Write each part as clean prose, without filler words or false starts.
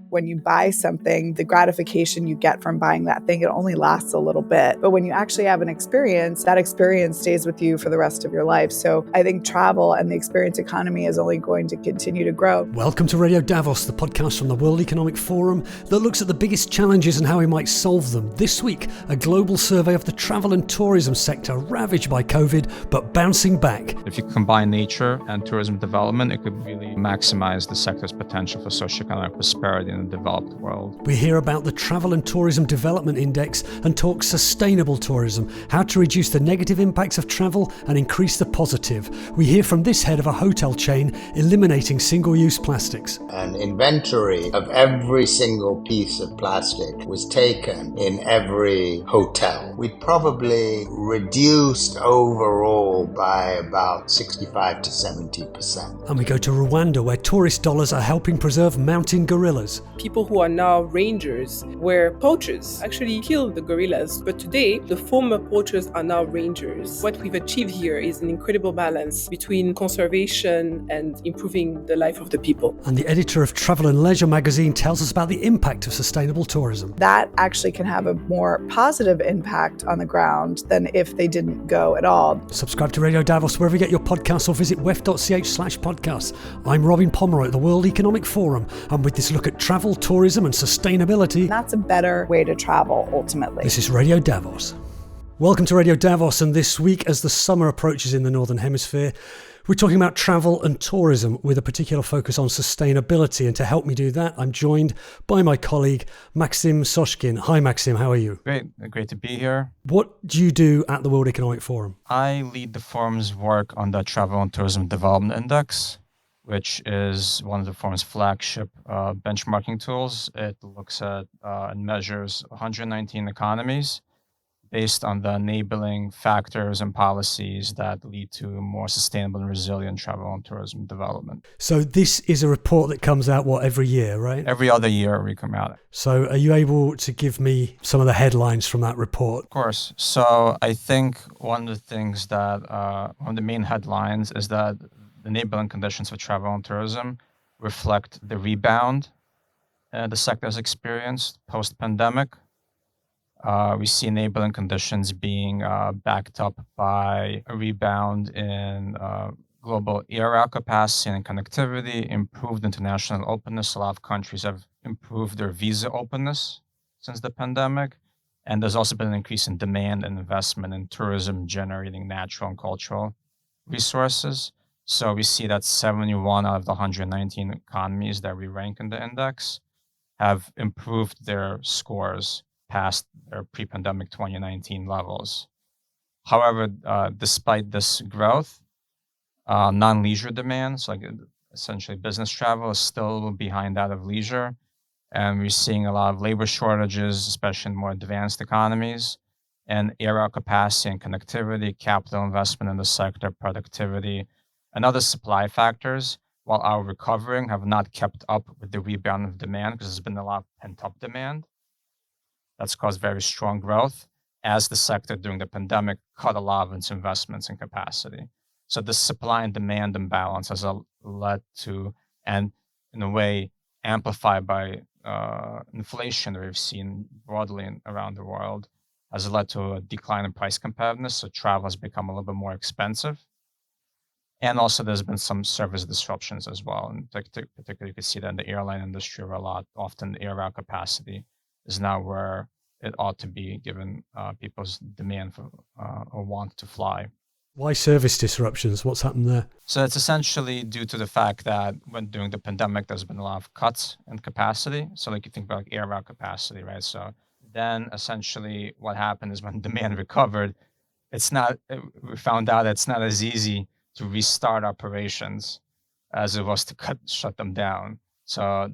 When you buy something, the gratification you get from buying that thing, it only lasts a little bit. But when you actually have an experience, that experience stays with you for the rest of your life. So I think travel and the experience economy is only going to continue to grow. Welcome to Radio Davos, the podcast from the World Economic Forum that looks at the biggest challenges and how we might solve them. This week, a global survey of the travel and tourism sector ravaged by COVID, but bouncing back. If you combine nature and tourism development, it could really maximize the sector's potential for socioeconomic prosperity in the developed world. We hear about the Travel and Tourism Development Index and talk sustainable tourism, how to reduce the negative impacts of travel and increase the positive. We hear from this head of a hotel chain eliminating single-use plastics. An inventory of every single piece of plastic was taken in every hotel. We probably reduced overall by about 65 to 70%. And we go to Rwanda, where tourist dollars are helping preserve mountain gorillas. People who are now rangers were poachers, actually killed the gorillas. But today, the former poachers are now rangers. What we've achieved here is an incredible balance between conservation and improving the life of the people. And the editor of Travel and Leisure magazine tells us about the impact of sustainable tourism. That actually can have a more positive impact on the ground than if they didn't go at all. Subscribe to Radio Davos wherever you get your podcasts or visit wef.ch/podcasts. I'm Robin Pomeroy at the World Economic Forum, and with this look at travel, tourism and sustainability, That's a better way to travel, ultimately. this is Radio Davos. Welcome to Radio Davos, and this week, as the summer approaches in the Northern Hemisphere, we're talking about travel and tourism with a particular focus on sustainability. And to help me do that, I'm joined by my colleague, Maksim Soshkim. Hi, Maksim. How are you? Great to be here. What do you do at the World Economic Forum? I lead the forum's work on the Travel and Tourism Development Index, which is one of the forum's flagship benchmarking tools. It looks at and measures 119 economies based on the enabling factors and policies that lead to more sustainable and resilient travel and tourism development. So this is a report that comes out, every year, right? Every other year we come out. So are you able to give me some of the headlines from that report? Of course. So I think one of the things that, one of the main headlines is that the enabling conditions for travel and tourism reflect the rebound the sector has experienced post-pandemic. We see enabling conditions being backed up by a rebound in global air route capacity and connectivity, improved international openness. A lot of countries have improved their visa openness since the pandemic. And there's also been an increase in demand and investment in tourism generating natural and cultural resources. So we see that 71 out of the 119 economies that we rank in the index have improved their scores past their pre-pandemic 2019 levels. However, despite this growth, non-leisure demand, so like essentially business travel, is still behind that of leisure. And we're seeing a lot of labor shortages, especially in more advanced economies, and air route capacity and connectivity, capital investment in the sector, productivity, and other supply factors, while our recovering, have not kept up with the rebound of demand because there's been a lot of pent-up demand. That's caused very strong growth as the sector during the pandemic cut a lot of its investments and capacity. So the supply and demand imbalance has led to, and in a way amplified by inflation that we've seen broadly around the world, has led to a decline in price competitiveness. So travel has become a little bit more expensive. And also there's been some service disruptions as well. And particularly you can see that in the airline industry where often the air route capacity is not where it ought to be given people's demand for or want to fly. Why service disruptions? What's happened there? So it's essentially due to the fact that during the pandemic, there's been a lot of cuts in capacity. So like you think about like air route capacity, right? So then essentially what happened is when demand recovered, we found out it's not as easy to restart operations as it was to shut them down. So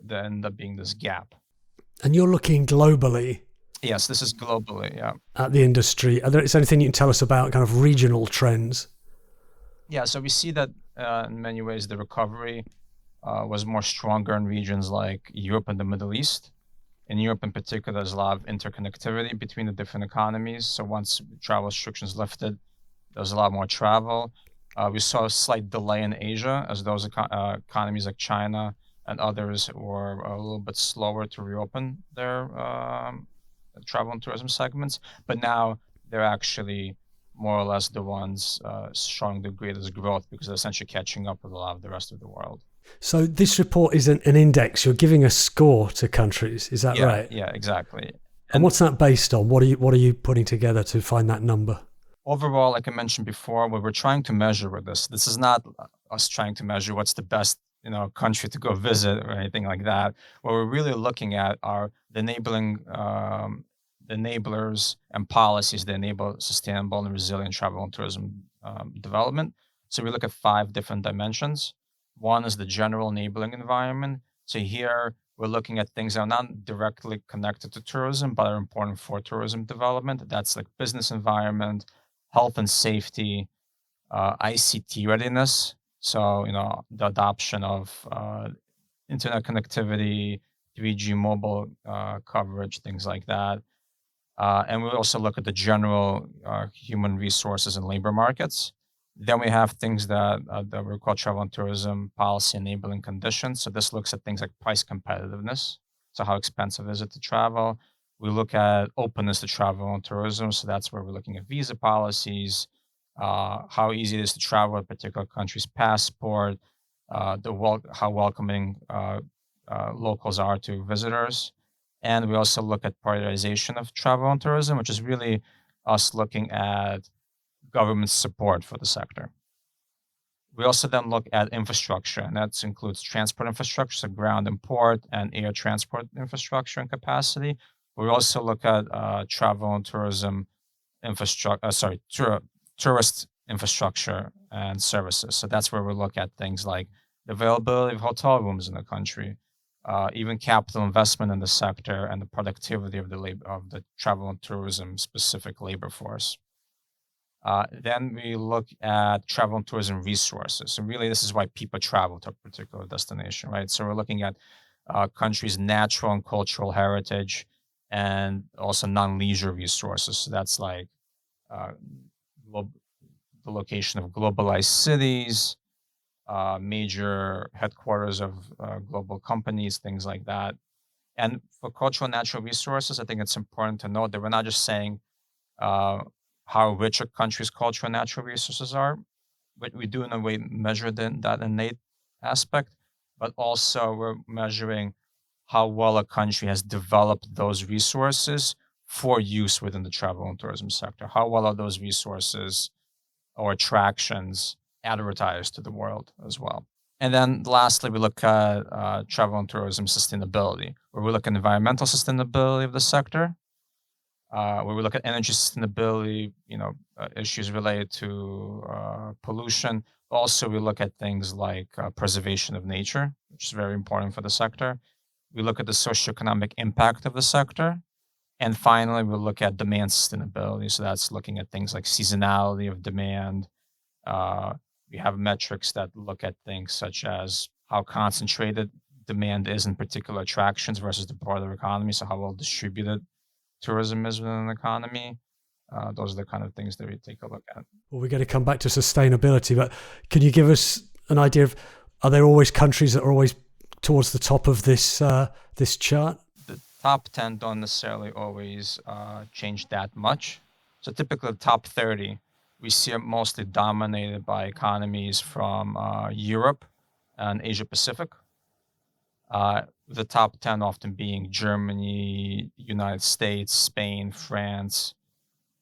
there ended up being this gap. And you're looking globally. Yes, this is globally, yeah. At the industry. Is there anything you can tell us about kind of regional trends? Yeah, so we see that in many ways the recovery was more stronger in regions like Europe and the Middle East. In Europe in particular, there's a lot of interconnectivity between the different economies. So once travel restrictions lifted, there was a lot more travel. We saw a slight delay in Asia as those economies like China and others were a little bit slower to reopen their travel and tourism segments. But now they're actually more or less the ones showing the greatest growth because they're essentially catching up with a lot of the rest of the world. So this report is an index. You're giving a score to countries. Is that right? Yeah, exactly. And what's that based on? What are you putting together to find that number? Overall, like I mentioned before, what we're trying to measure with this is not us trying to measure what's the best, country to go visit or anything like that. What we're really looking at are the enablers and policies that enable sustainable and resilient travel and tourism development. So we look at 5 different dimensions. One is the general enabling environment. So here we're looking at things that are not directly connected to tourism, but are important for tourism development. That's like business environment, health and safety, ICT readiness. So, the adoption of internet connectivity, 3G mobile coverage, things like that. And we also look at the general human resources and labor markets. Then we have things that we call travel and tourism policy enabling conditions. So this looks at things like price competitiveness. So how expensive is it to travel? We look at openness to travel and tourism. So that's where we're looking at visa policies, how easy it is to travel with a particular country's passport, how welcoming locals are to visitors. And we also look at prioritization of travel and tourism, which is really us looking at government support for the sector. We also then look at infrastructure, and that includes transport infrastructure, so ground and port and air transport infrastructure and capacity. We also look at travel and tourism infrastructure, tourist infrastructure and services. So that's where we look at things like the availability of hotel rooms in the country, even capital investment in the sector, and the productivity of the travel and tourism specific labor force. Then we look at travel and tourism resources. So really, this is why people travel to a particular destination, right? So we're looking at countries' natural and cultural heritage, and also non-leisure resources. So that's like uh, the location of globalized cities, major headquarters of global companies, things like that. And for cultural and natural resources, I think it's important to note that we're not just saying uh, how rich a country's cultural and natural resources are, but we do in a way measure that innate aspect, but also we're measuring how well a country has developed those resources for use within the travel and tourism sector. How well are those resources or attractions advertised to the world as well? And then lastly, we look at travel and tourism sustainability, where we look at environmental sustainability of the sector, where we look at energy sustainability, issues related to pollution. Also, we look at things like preservation of nature, which is very important for the sector. We look at the socioeconomic impact of the sector. And finally, we look at demand sustainability. So that's looking at things like seasonality of demand. Uh, we have metrics that look at things such as how concentrated demand is in particular attractions versus the broader economy. So how well distributed tourism is within an economy. Those are the kind of things that we take a look at. Well, we're going to come back to sustainability, but can you give us an idea of, are there always countries that are always towards the top of this this chart? The top 10 don't necessarily always change that much. So typically the top 30, we see it mostly dominated by economies from Europe and Asia Pacific. The top 10 often being Germany, United States, Spain, France.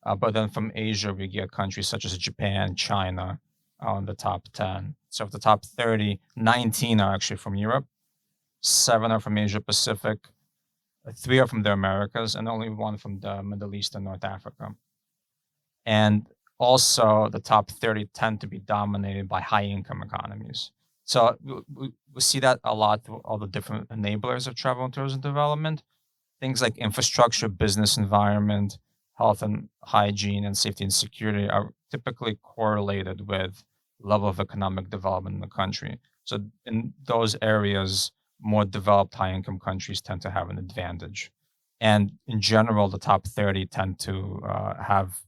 But then from Asia, we get countries such as Japan, China on the top 10. So of the top 30, 19 are actually from Europe, 7 are from Asia Pacific, 3 are from the Americas, and only 1 from the Middle East and North Africa. And also, the top 30 tend to be dominated by high income economies. So we see that a lot through all the different enablers of travel and tourism development. Things like infrastructure, business environment, health and hygiene, and safety and security are typically correlated with level of economic development in the country. So in those areas, more developed high income countries tend to have an advantage. And in general, the top 30 tend to have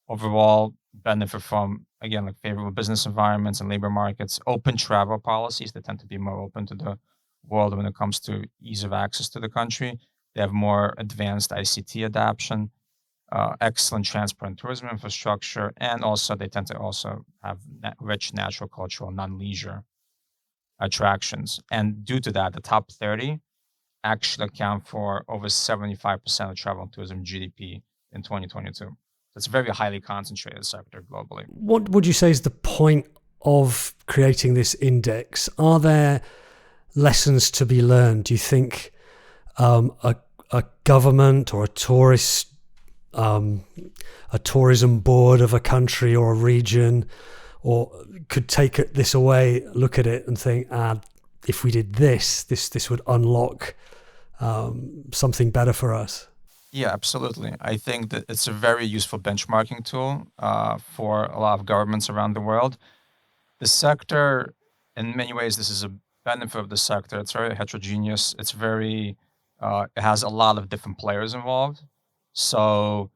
overall benefit from, again, like favorable business environments and labor markets, open travel policies that tend to be more open to the world when it comes to ease of access to the country. They have more advanced ICT adoption, excellent transport and tourism infrastructure, and also they tend to also have rich natural, cultural, non-leisure attractions. And due to that, the top 30 actually account for over 75% of travel and tourism GDP in 2022. So it's a very highly concentrated sector globally. What would you say is the point of creating this index? Are there lessons to be learned? Do you think a government or a tourism board of a country or a region or could take this away, look at it and think, if we did this would unlock something better for us? Yeah, absolutely. I think that it's a very useful benchmarking tool for a lot of governments around the world. The sector, in many ways, this is a benefit of the sector. It's very heterogeneous. It's very, it has a lot of different players involved. So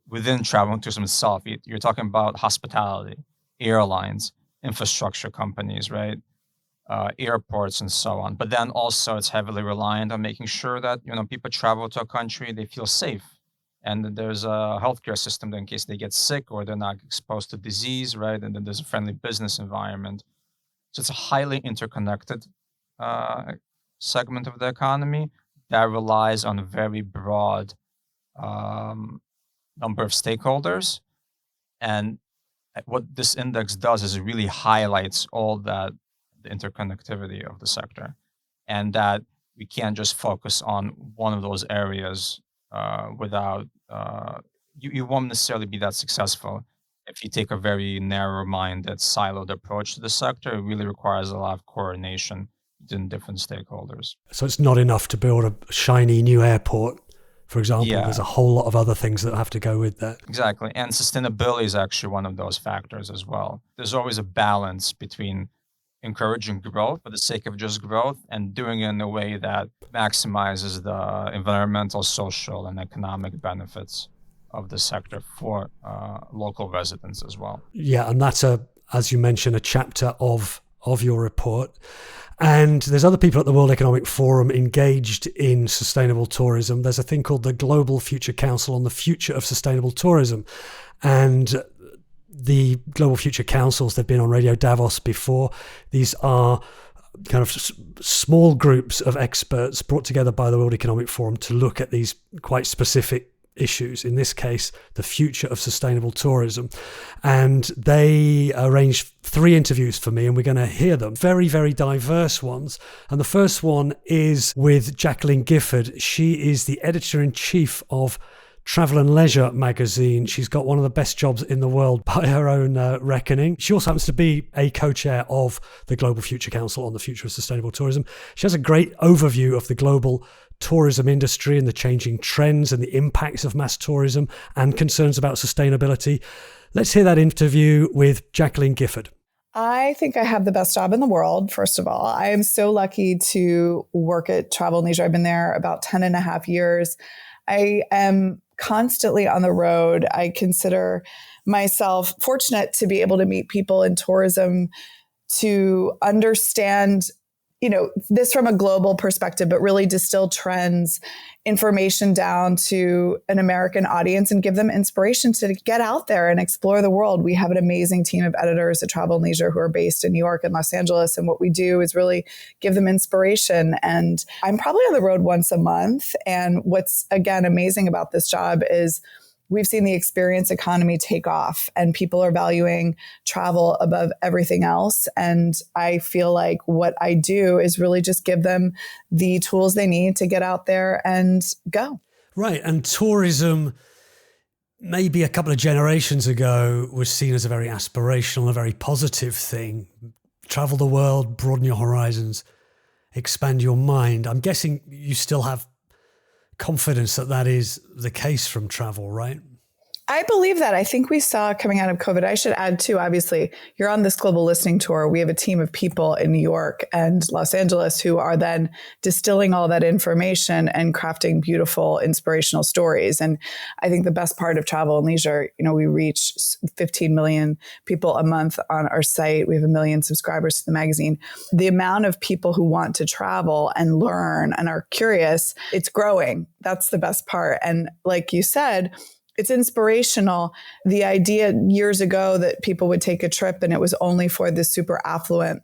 within travel and tourism itself, you're talking about hospitality, airlines, infrastructure companies, right? Airports and so on. But then also it's heavily reliant on making sure that, people travel to a country, they feel safe. And that there's a healthcare system that in case they get sick or they're not exposed to disease, right? And then there's a friendly business environment. So it's a highly interconnected segment of the economy that relies on a very broad number of stakeholders. And what this index does is it really highlights all that, the interconnectivity of the sector, and that we can't just focus on one of those areas without, you won't necessarily be that successful if you take a very narrow-minded, siloed approach to the sector. It really requires a lot of coordination between different stakeholders. So it's not enough to build a shiny new airport, for example. Yeah. There's a whole lot of other things that have to go with that. Exactly. And sustainability is actually one of those factors as well. There's always a balance between encouraging growth for the sake of just growth and doing it in a way that maximizes the environmental, social, and economic benefits of the sector for local residents as well. Yeah, and that's, as you mentioned, a chapter of your report. And there's other people at the World Economic Forum engaged in sustainable tourism. There's a thing called the Global Future Council on the Future of Sustainable Tourism. And the Global Future Councils, they've been on Radio Davos before. These are kind of small groups of experts brought together by the World Economic Forum to look at these quite specific issues, in this case, the future of sustainable tourism. And they arranged 3 interviews for me, and we're going to hear them. Very, very diverse ones. And the first one is with Jacqueline Gifford. She is the editor-in-chief of Travel and Leisure magazine. She's got one of the best jobs in the world by her own reckoning. She also happens to be a co-chair of the Global Future Council on the Future of Sustainable Tourism. She has a great overview of the global tourism industry and the changing trends and the impacts of mass tourism and concerns about sustainability. Let's hear that interview with Jacqueline Gifford. I think I have the best job in the world, first of all. I am so lucky to work at Travel and Leisure. I've been there about 10 and a half years. I am constantly on the road. I consider myself fortunate to be able to meet people in tourism, to understand, this from a global perspective, but really distill trends, information down to an American audience and give them inspiration to get out there and explore the world. We have an amazing team of editors at Travel and Leisure who are based in New York and Los Angeles. And what we do is really give them inspiration. And I'm probably on the road once a month. And what's, again, amazing about this job is we've seen the experience economy take off and people are valuing travel above everything else. And I feel like what I do is really just give them the tools they need to get out there and go. Right. And tourism, maybe a couple of generations ago, was seen as a very aspirational, a very positive thing. Travel the world, broaden your horizons, expand your mind. I'm guessing you still have confidence that is the case from travel, right? I believe that. I think we saw coming out of COVID, I should add too, obviously, you're on this global listening tour. We have a team of people in New York and Los Angeles who are then distilling all that information and crafting beautiful, inspirational stories. And I think the best part of Travel and Leisure, we reach 15 million people a month on our site. We have 1 million subscribers to the magazine. The amount of people who want to travel and learn and are curious, it's growing. That's the best part. And like you said, it's inspirational. The idea years ago that people would take a trip and it was only for the super affluent,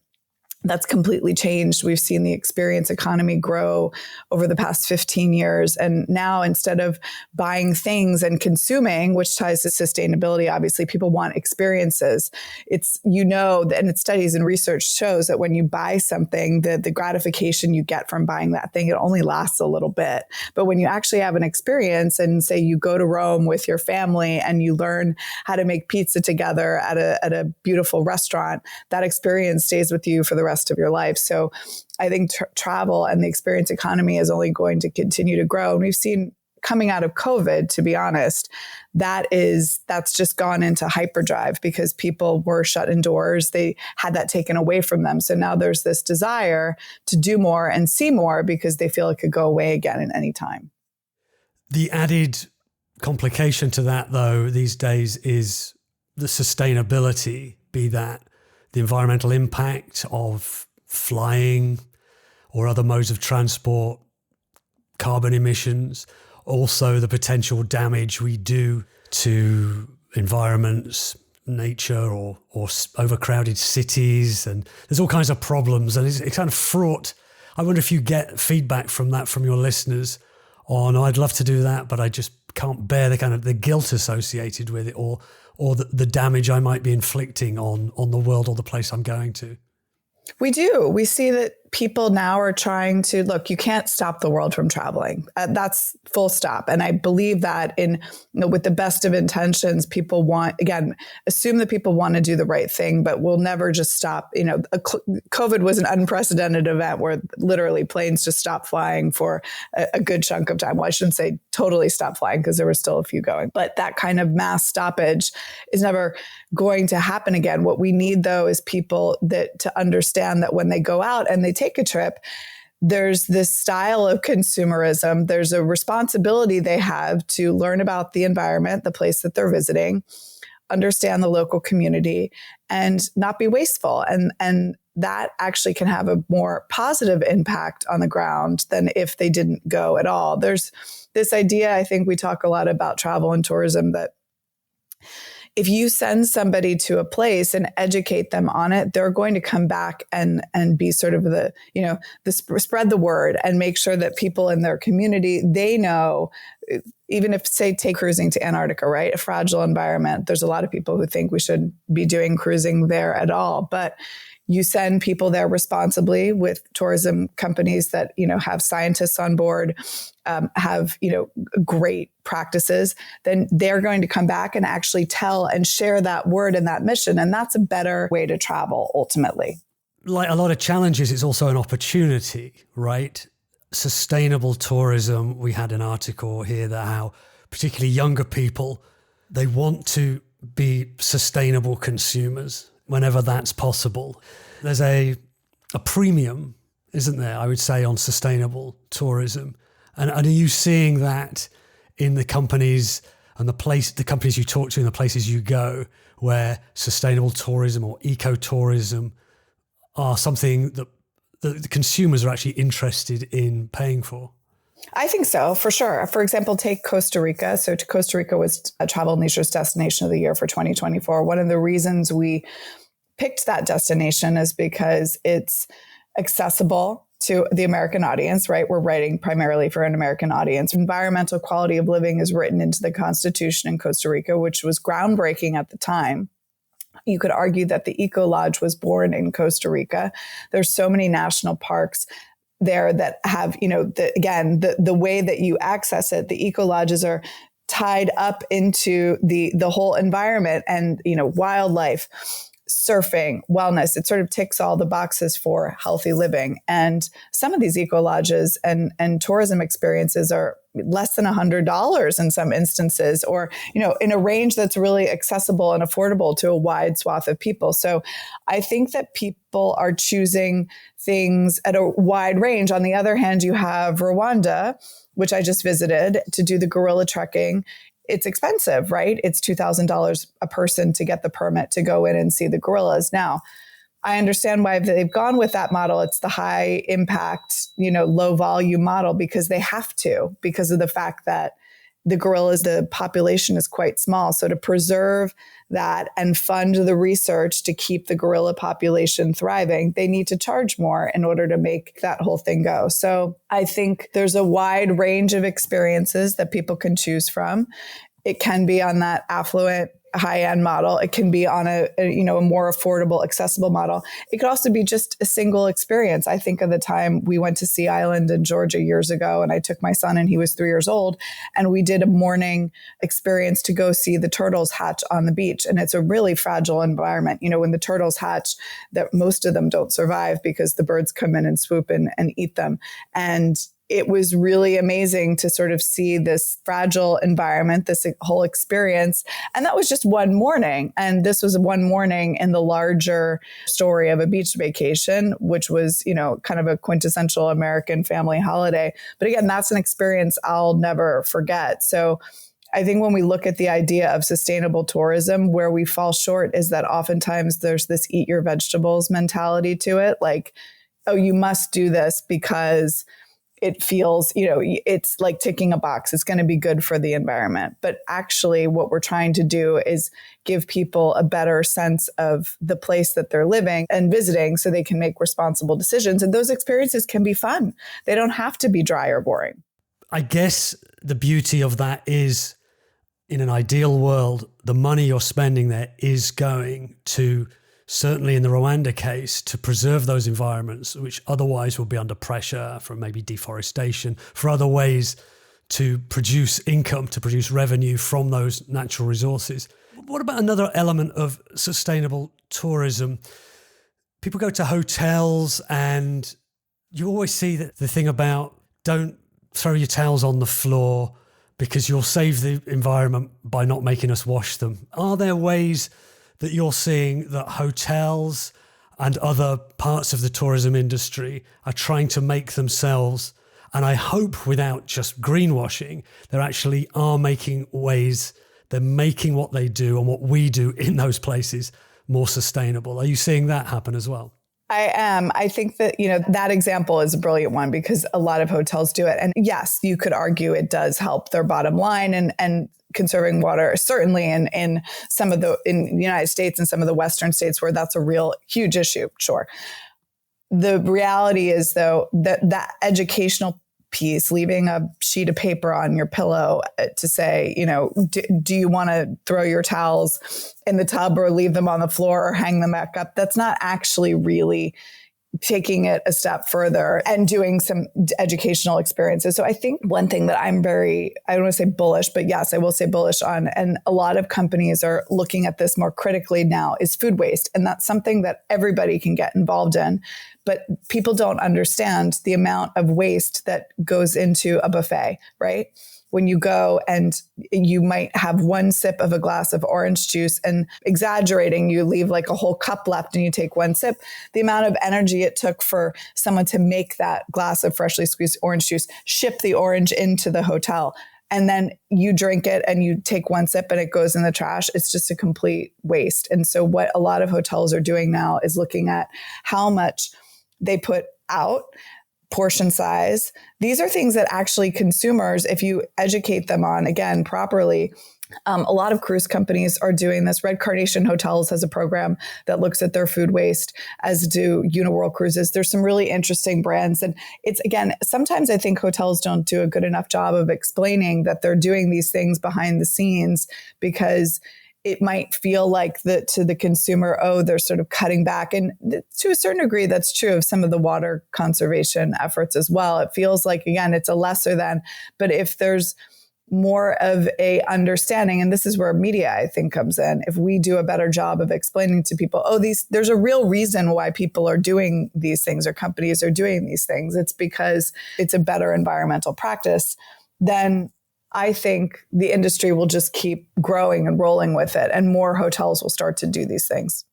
that's completely changed. We've seen the experience economy grow over the past 15 years. And now instead of buying things and consuming, which ties to sustainability, obviously people want experiences. And studies and research shows that when you buy something, the gratification you get from buying that thing, it only lasts a little bit. But when you actually have an experience and say you go to Rome with your family and you learn how to make pizza together at a beautiful restaurant, that experience stays with you for the rest of your life. So I think travel and the experience economy is only going to continue to grow. And we've seen coming out of COVID, to be honest, that's just gone into hyperdrive because people were shut indoors. They had that taken away from them. So now there's this desire to do more and see more because they feel it could go away again at any time. The added complication to that, though, these days is the sustainability, be that the environmental impact of flying or other modes of transport, carbon emissions, also the potential damage we do to environments, nature, or overcrowded cities. And there's all kinds of problems, and it's kind of fraught. I wonder if you get feedback from that from your listeners on, I'd love to do that, but I just can't bear the guilt associated with it, or the damage I might be inflicting on the world or the place I'm going to. We do. We see that people now are trying to, look, you can't stop the world from traveling. That's full stop. And I believe that with the best of intentions, people assume that people want to do the right thing, but we'll never just stop. COVID was an unprecedented event where literally planes just stopped flying for a good chunk of time. Well, I shouldn't say totally stop flying because there were still a few going, but that kind of mass stoppage is never going to happen again. What we need, though, is people to understand that when they go out and they take a trip, there's this style of consumerism. There's a responsibility they have to learn about the environment, the place that they're visiting, understand the local community, and not be wasteful. And that actually can have a more positive impact on the ground than if they didn't go at all. There's this idea, I think we talk a lot about travel and tourism, that if you send somebody to a place and educate them on it, they're going to come back and be sort of spread the word and make sure that people in their community, they know, even if, say, take cruising to Antarctica, right? A fragile environment. There's a lot of people who think we should be doing cruising there at all, but you send people there responsibly with tourism companies that, have scientists on board, have, great practices, then they're going to come back and actually tell and share that word and that mission. And that's a better way to travel ultimately. Like a lot of challenges, it's also an opportunity, right? Sustainable tourism. We had an article here that how particularly younger people, they want to be sustainable consumers whenever that's possible. There's a premium, isn't there, I would say, on sustainable tourism. And are you seeing that in the companies and the companies you talk to and the places you go, where sustainable tourism or ecotourism are something that the consumers are actually interested in paying for? I think so, for sure. For example, take Costa Rica. So Costa Rica was a Travel and Leisure's Destination of the Year for 2024. One of the reasons we picked that destination is because it's accessible to the American audience, right? We're writing primarily for an American audience. Environmental quality of living is written into the Constitution in Costa Rica, which was groundbreaking at the time. You could argue that the Eco Lodge was born in Costa Rica. There's so many national parks there that have, the way that you access it, the Eco Lodges are tied up into the whole environment and, wildlife. surfing, wellness. It sort of ticks all the boxes for healthy living. And some of these eco lodges and tourism experiences are less than $100 in some instances, or, in a range that's really accessible and affordable to a wide swath of people. So I think that people are choosing things at a wide range. On the other hand, you have Rwanda, which I just visited, to do the gorilla trekking. It's expensive, right? It's $2,000 a person to get the permit to go in and see the gorillas. Now, I understand why they've gone with that model. It's the high impact, low volume model because they have to, because of the fact that the gorillas, the population is quite small. So to preserve that and fund the research to keep the gorilla population thriving, they need to charge more in order to make that whole thing go. So I think there's a wide range of experiences that people can choose from. It can be on that affluent high-end model. It can be on a more affordable, accessible model. It could also be just a single experience. I think of the time we went to Sea Island in Georgia years ago, and I took my son and he was 3 years old, and we did a morning experience to go see the turtles hatch on the beach. And it's a really fragile environment. When the turtles hatch, that most of them don't survive because the birds come in and swoop and eat them. And it was really amazing to sort of see this fragile environment, this whole experience. And that was just one morning. And this was one morning in the larger story of a beach vacation, which was, kind of a quintessential American family holiday. But again, that's an experience I'll never forget. So I think when we look at the idea of sustainable tourism, where we fall short is that oftentimes there's this eat your vegetables mentality to it. Like, oh, you must do this because it feels, it's like ticking a box. It's going to be good for the environment. But actually what we're trying to do is give people a better sense of the place that they're living and visiting so they can make responsible decisions. And those experiences can be fun. They don't have to be dry or boring. I guess the beauty of that is, in an ideal world, the money you're spending there is going to, certainly in the Rwanda case, to preserve those environments, which otherwise will be under pressure from maybe deforestation, for other ways to produce income, to produce revenue from those natural resources. What about another element of sustainable tourism? People go to hotels and you always see the thing about don't throw your towels on the floor because you'll save the environment by not making us wash them. Are there ways that you're seeing that hotels and other parts of the tourism industry are trying to make themselves, and I hope without just greenwashing, they actually are making ways, they're making what they do and what we do in those places more sustainable? Are you seeing that happen as well? I am. I think that, that example is a brilliant one because a lot of hotels do it. And yes, you could argue it does help their bottom line and conserving water, certainly in the United States and some of the Western states where that's a real huge issue. Sure. The reality is though, that educational piece, leaving a sheet of paper on your pillow to say, do you want to throw your towels in the tub or leave them on the floor or hang them back up? That's not actually really taking it a step further and doing some educational experiences. So I think one thing that I'm I don't want to say bullish, but yes, I will say bullish on, and a lot of companies are looking at this more critically now, is food waste. And that's something that everybody can get involved in. But people don't understand the amount of waste that goes into a buffet, right? When you go and you might have one sip of a glass of orange juice, and exaggerating, you leave like a whole cup left and you take one sip. The amount of energy it took for someone to make that glass of freshly squeezed orange juice, ship the orange into the hotel, and then you drink it and you take one sip and it goes in the trash. It's just a complete waste. And so what a lot of hotels are doing now is looking at how much they put out, portion size. These are things that actually consumers, if you educate them on, again, properly, a lot of cruise companies are doing this. Red Carnation Hotels has a program that looks at their food waste, as do Uniworld Cruises. There's some really interesting brands. And it's, again, sometimes I think hotels don't do a good enough job of explaining that they're doing these things behind the scenes, because it might feel like to the consumer, oh, they're sort of cutting back. And to a certain degree, that's true of some of the water conservation efforts as well. It feels like, again, it's a lesser than, but if there's more of a understanding. And this is where media, I think, comes in. If we do a better job of explaining to people, there's a real reason why people are doing these things or companies are doing these things. It's because it's a better environmental practice. Then I think the industry will just keep growing and rolling with it, and more hotels will start to do these things.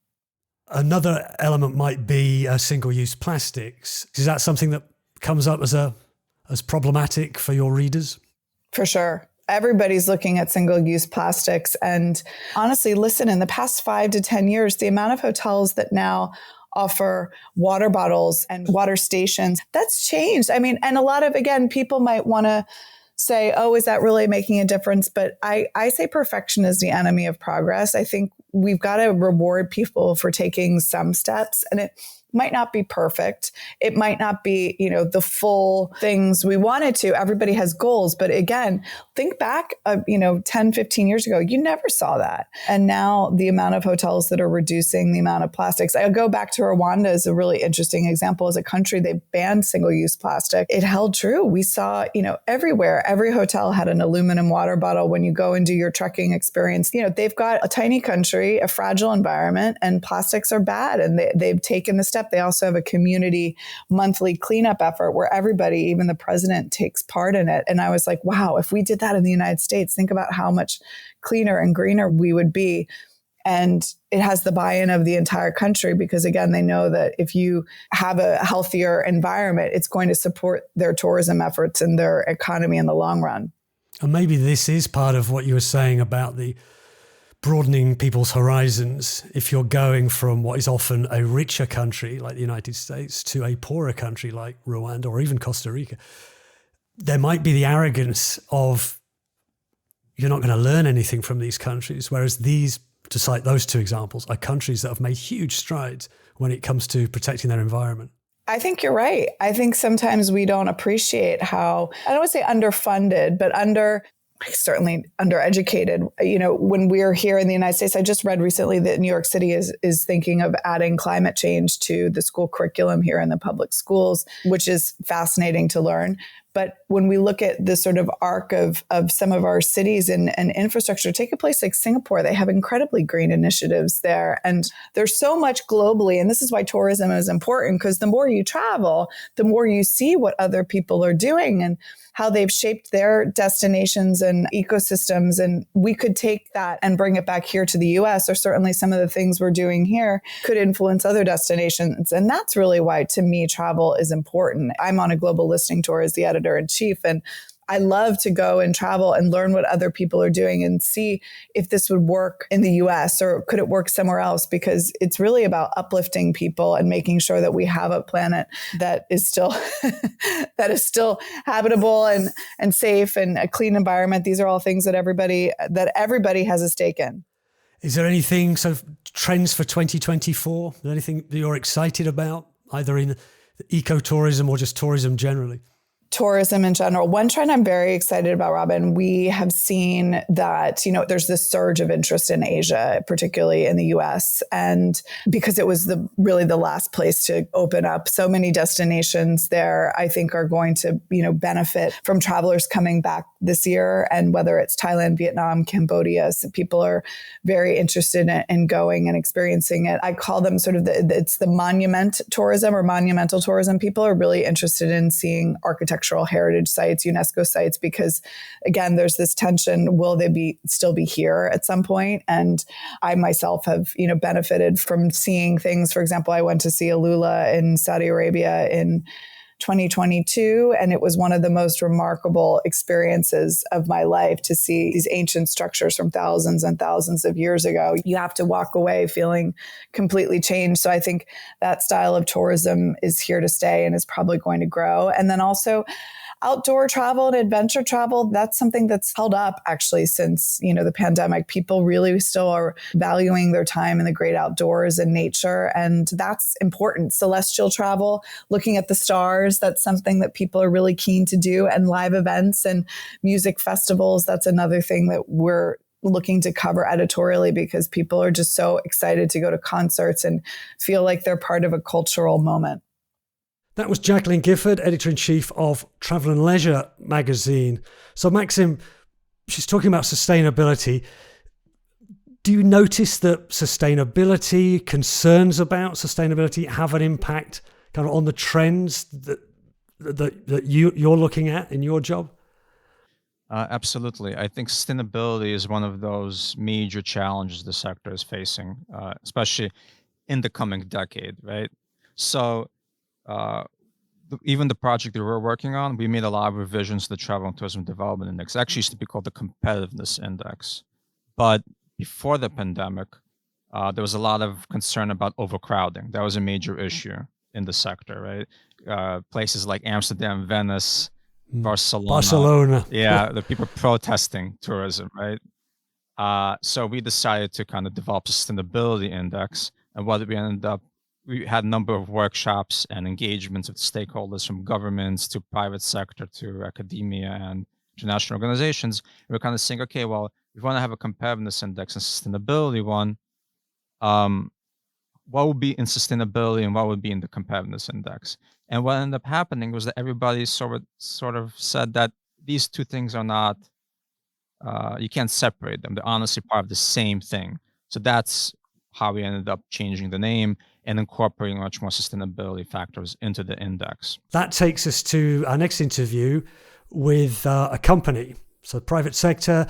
Another element might be single-use plastics. Is that something that comes up as problematic for your readers? For sure. Everybody's looking at single-use plastics. And honestly, listen, in the past 5 to 10 years, the amount of hotels that now offer water bottles and water stations, that's changed. I mean, and a lot of, again, people might want to say, oh, is that really making a difference? But I say perfection is the enemy of progress. I think we've got to reward people for taking some steps, and it might not be perfect. It might not be, the full things we wanted to. Everybody has goals. But again, think back, 10, 15 years ago, you never saw that. And now the amount of hotels that are reducing the amount of plastics. I'll go back to Rwanda as a really interesting example. As a country, they banned single-use plastic. It held true. We saw, everywhere, every hotel had an aluminum water bottle. When you go and do your trekking experience, they've got a tiny country, a fragile environment, and plastics are bad. And they've taken the step. They also have a community monthly cleanup effort where everybody, even the president, takes part in it. And I was like, wow, if we did that in the United States, think about how much cleaner and greener we would be. And it has the buy-in of the entire country because, again, they know that if you have a healthier environment, it's going to support their tourism efforts and their economy in the long run. And maybe this is part of what you were saying about the broadening people's horizons. If you're going from what is often a richer country like the United States to a poorer country like Rwanda or even Costa Rica, there might be the arrogance of you're not going to learn anything from these countries. Whereas these, to cite those two examples, are countries that have made huge strides when it comes to protecting their environment. I think you're right. I think sometimes we don't appreciate how, I don't want to say underfunded, but certainly undereducated. When we're here in the United States, I just read recently that New York City is thinking of adding climate change to the school curriculum here in the public schools, which is fascinating to learn. But when we look at the sort of arc of some of our cities and infrastructure, take a place like Singapore, they have incredibly green initiatives there. And there's so much globally. And this is why tourism is important, because the more you travel, the more you see what other people are doing and how they've shaped their destinations and ecosystems. And we could take that and bring it back here to the US, or certainly some of the things we're doing here could influence other destinations. And that's really why, to me, travel is important. I'm on a global listening tour as the editor-in-chief, and I love to go and travel and learn what other people are doing and see if this would work in the US or could it work somewhere else, because it's really about uplifting people and making sure that we have a planet that is still habitable and safe and a clean environment. These are all things that everybody has a stake in. Is there anything, trends for 2024? Is there anything that you're excited about, either in ecotourism or just tourism generally? Tourism in general. One trend I'm very excited about, Robin, we have seen that, there's this surge of interest in Asia, particularly in the US. And because it was really the last place to open up, so many destinations there, I think, are going to, benefit from travelers coming back this year. And whether it's Thailand, Vietnam, Cambodia, so people are very interested in going and experiencing it. I call them sort of it's the monument tourism or monumental tourism. People are really interested in seeing architectural heritage sites, UNESCO sites, because again, there's this tension. Will they still be here at some point? And I myself have, benefited from seeing things. For example, I went to see Alula in Saudi Arabia in 2022. And it was one of the most remarkable experiences of my life to see these ancient structures from thousands and thousands of years ago. You have to walk away feeling completely changed. So I think that style of tourism is here to stay and is probably going to grow. And then also outdoor travel and adventure travel, that's something that's held up actually since, the pandemic. People really still are valuing their time in the great outdoors and nature. And that's important. Celestial travel, looking at the stars, that's something that people are really keen to do. And live events and music festivals, that's another thing that we're looking to cover editorially, because people are just so excited to go to concerts and feel like they're part of a cultural moment. That was Jacqueline Gifford, editor-in-chief of Travel and Leisure magazine. So, Maksim, she's talking about sustainability. Do you notice that sustainability, concerns about sustainability, have an impact kind of on the trends that you're looking at in your job? Absolutely. I think sustainability is one of those major challenges the sector is facing, especially in the coming decade, right? So, uh, even the project that we're working on, we made a lot of revisions to the Travel and Tourism Development Index. It actually used to be called the Competitiveness Index. But before the pandemic, there was a lot of concern about overcrowding. That was a major issue in the sector, right? Places like Amsterdam, Venice, Barcelona. Yeah, the people protesting tourism, right? So we decided to kind of develop a sustainability index. And what we ended up, we had a number of workshops and engagements with stakeholders from governments to private sector to academia and international organizations. And we're kind of saying, okay, well, if we want to have a competitiveness index and sustainability one, what would be in sustainability and what would be in the competitiveness index? And what ended up happening was that everybody sort of said that these two things are not, you can't separate them. They're honestly part of the same thing. So that's how we ended up changing the name and incorporating much more sustainability factors into the index. That takes us to our next interview with a company, so private sector.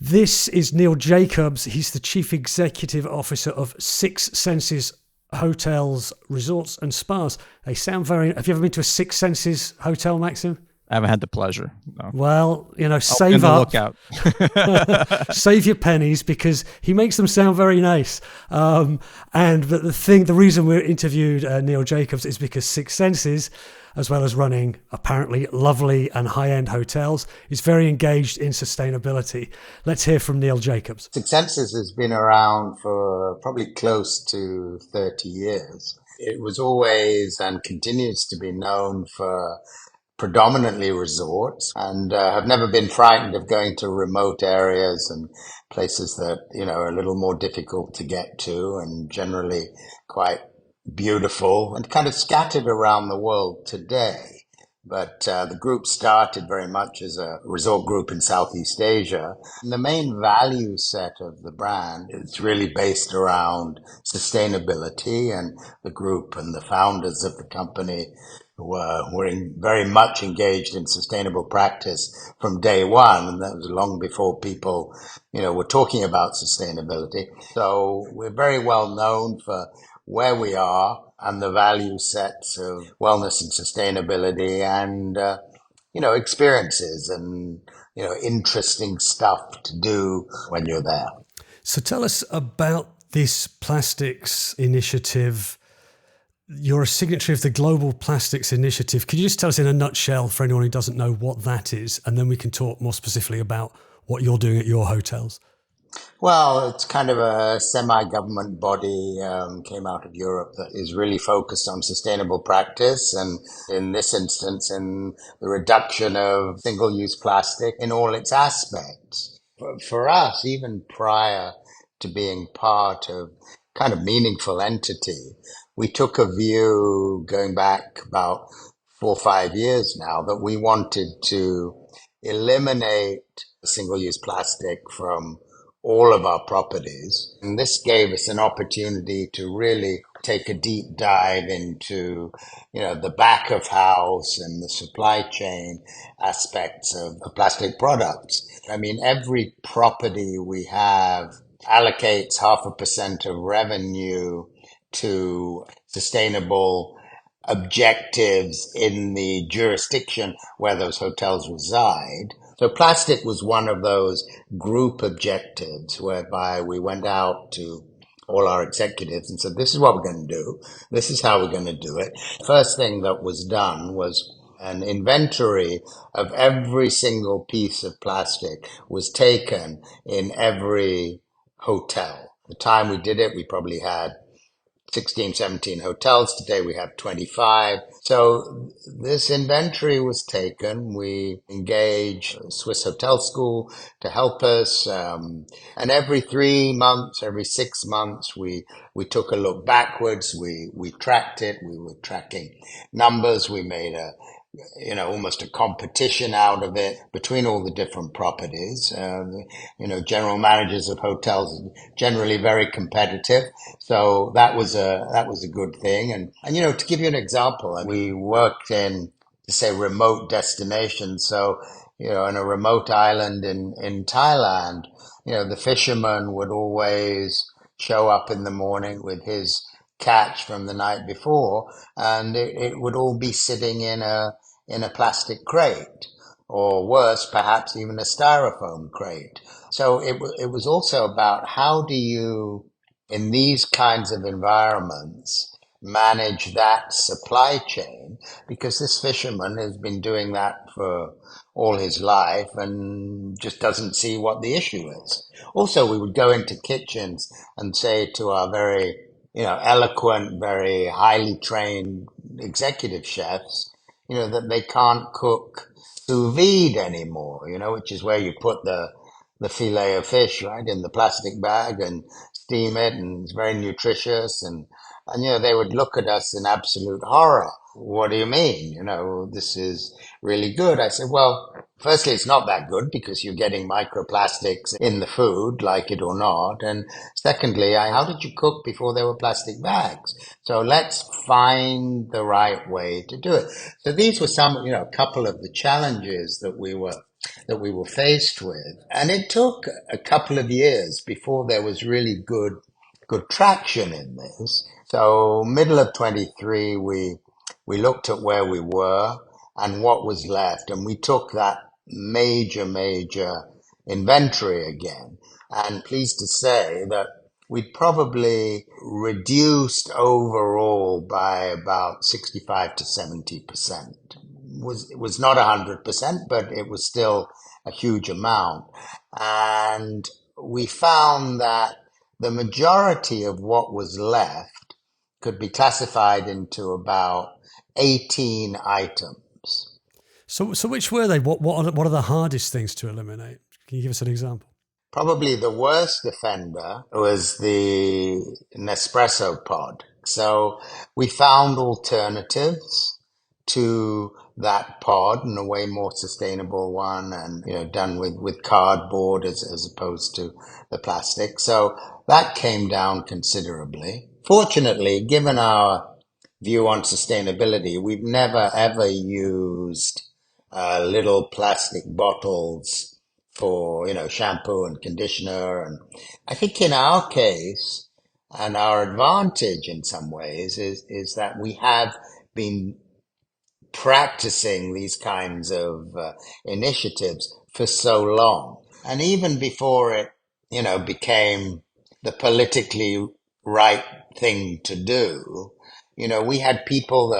This is Neil Jacobs. He's the Chief Executive Officer of Six Senses Hotels, Resorts and Spas. They sound very... Have you ever been to a Six Senses hotel, Maxim? I haven't had the pleasure. No. Well, save up. Save your pennies, because he makes them sound very nice. And the reason we interviewed Neil Jacobs is because Six Senses, as well as running apparently lovely and high-end hotels, is very engaged in sustainability. Let's hear from Neil Jacobs. Six Senses has been around for probably close to 30 years. It was always and continues to be known for predominantly resorts, and have never been frightened of going to remote areas and places that, are a little more difficult to get to and generally quite beautiful and kind of scattered around the world today. But the group started very much as a resort group in Southeast Asia. And the main value set of the brand is really based around sustainability, and the group and the founders of the company were very much engaged in sustainable practice from day one, and that was long before people, were talking about sustainability. So we're very well known for where we are and the value sets of wellness and sustainability and, experiences and, interesting stuff to do when you're there. So tell us about this plastics initiative. You're a signatory of the Global Plastics Initiative. Could you just tell us in a nutshell, for anyone who doesn't know, what that is? And then we can talk more specifically about what you're doing at your hotels. Well, it's kind of a semi-government body, came out of Europe, that is really focused on sustainable practice, and in this instance, in the reduction of single-use plastic in all its aspects. For us, even prior to being part of kind of meaningful entity, we took a view going back about 4 or 5 years now that we wanted to eliminate single-use plastic from all of our properties. And this gave us an opportunity to really take a deep dive into, the back of house and the supply chain aspects of plastic products. I mean, every property we have allocates 0.5% of revenue to sustainable objectives in the jurisdiction where those hotels reside. So plastic was one of those group objectives whereby we went out to all our executives and said, this is what we're going to do. This is how we're going to do it. First thing that was done was an inventory of every single piece of plastic was taken in every hotel. The time we did it, we probably had 16, 17 hotels. Today we have 25. So this inventory was taken. We engaged a Swiss Hotel School to help us. And every 3 months, every 6 months, we took a look backwards. We tracked it. We were tracking numbers. We made a almost a competition out of it between all the different properties. General managers of hotels are generally very competitive. So that was a good thing. And to give you an example, we worked in, to say, remote destinations. So, on a remote island in Thailand, the fisherman would always show up in the morning with his catch from the night before, and it would all be sitting in a plastic crate, or worse, perhaps even a styrofoam crate. So it was also about how do you, in these kinds of environments, manage that supply chain, because this fisherman has been doing that for all his life and just doesn't see what the issue is. Also, we would go into kitchens and say to our very, eloquent, very highly trained executive chefs, that they can't cook sous vide anymore, which is where you put the fillet of fish, right, in the plastic bag and steam it, and it's very nutritious. And they would look at us in absolute horror. What do you mean? This is really good. I said, well, firstly, it's not that good because you're getting microplastics in the food, like it or not. And secondly, how did you cook before there were plastic bags? So let's find the right way to do it. So these were a couple of the challenges that we were faced with. And it took a couple of years before there was really good traction in this. So middle of 23, we looked at where we were and what was left, and we took that major inventory again. And pleased to say that we probably reduced overall by about 65 to 70%. It was not 100%, but it was still a huge amount. And we found that the majority of what was left could be classified into about 18 items. So which were they? What are the hardest things to eliminate? Can you give us an example? Probably the worst offender was the Nespresso pod. So we found alternatives to that pod, and a way more sustainable one, and done with cardboard as opposed to the plastic. So that came down considerably. Fortunately, given our view on sustainability, we've never ever used little plastic bottles for shampoo and conditioner. And I think in our case, and our advantage in some ways, is that we have been practicing these kinds of initiatives for so long. And even before it, became the politically right thing to do, we had people